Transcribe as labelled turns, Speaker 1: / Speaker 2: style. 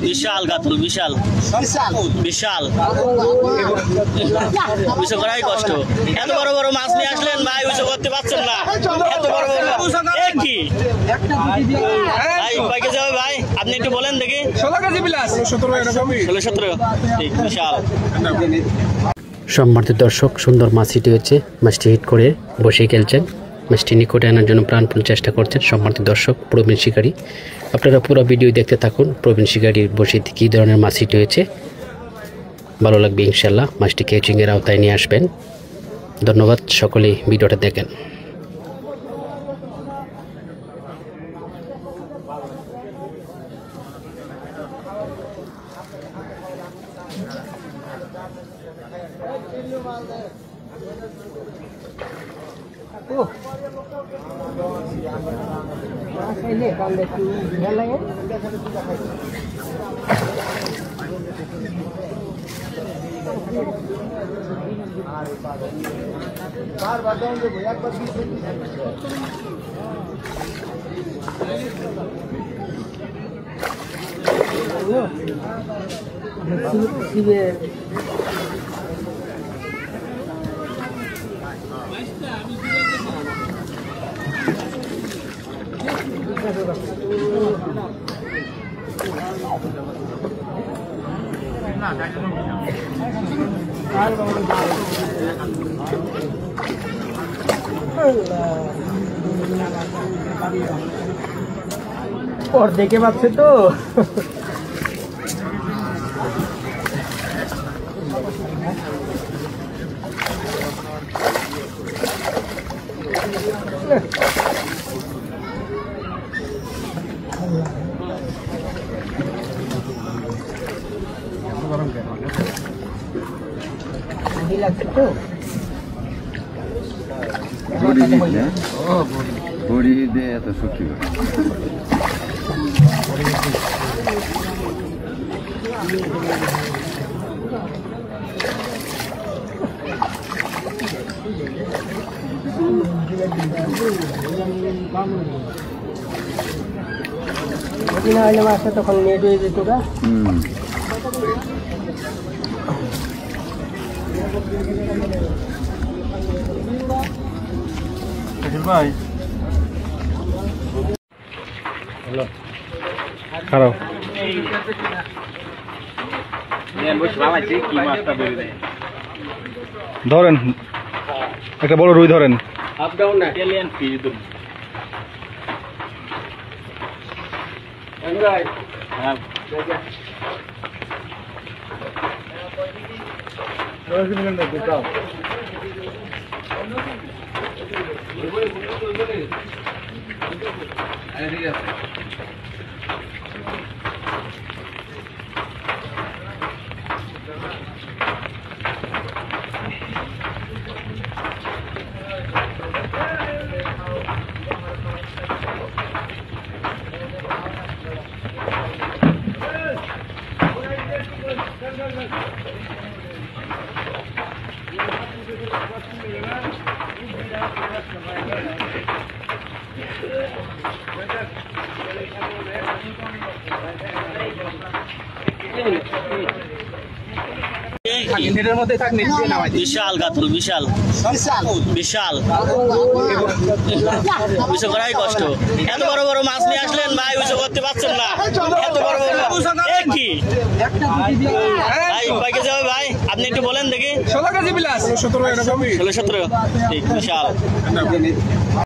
Speaker 1: বিশাল কাতল, বিশাল বিশাল উঁচু করাই কষ্ট। এত বড় বড় মাছ নিয়ে আসলেন ভাই, উঁচু করতে পারছেন না। এত বড় বড় কি ভাই, কয় কেজি হবে ভাই আপনি একটু বলেন দেখি। 16 কেজি প্লাস, 16-17 ঠিক, বিশাল।
Speaker 2: সম্মানিত দর্শক, সুন্দর মাছ হিট হয়েছে। মাছটি হিট করে বসে খেলছেন। মাছটি নিকটে আনার জন্য প্রাণপণ চেষ্টা করছেন সম্মানিত দর্শক প্রবীণ শিকারী। আপনারা পুরো ভিডিও দেখতে থাকুন। প্রবীণ শিকারীর বসিতে কী ধরনের মাছ হিট হয়েছে ভালো লাগবে ইনশাল্লাহ। মাছটি ক্যাচিংয়ের আওতায় নিয়ে আসবেন। ধন্যবাদ, সকলেই ভিডিওটা দেখেন।
Speaker 3: और देखे पाচ্ছে তো
Speaker 4: বড়ি দিয়ে এত শক্তি
Speaker 3: তখন নেট হয়ে যেত গা।
Speaker 4: ভাই
Speaker 3: খারাপ ধরেন, একটা বড় রুই ধরেন।
Speaker 1: আপ ডাউন না এলিয়ান ফি দুম এঙ্গাই হ্যাঁ বিশাল কাতল, বিশাল বিশাল উঁচু করাই কষ্ট। এত বড় বড় মাছ নিয়ে আসলেন ভাই, উঁচু করতে পারছেন না। এত বড় বড় কি ভাই, কয় কেজি হবে ভাই আপনি একটু বলেন দেখি। 16 কেজি প্লাস, 16-17 ঠিক, বিশাল।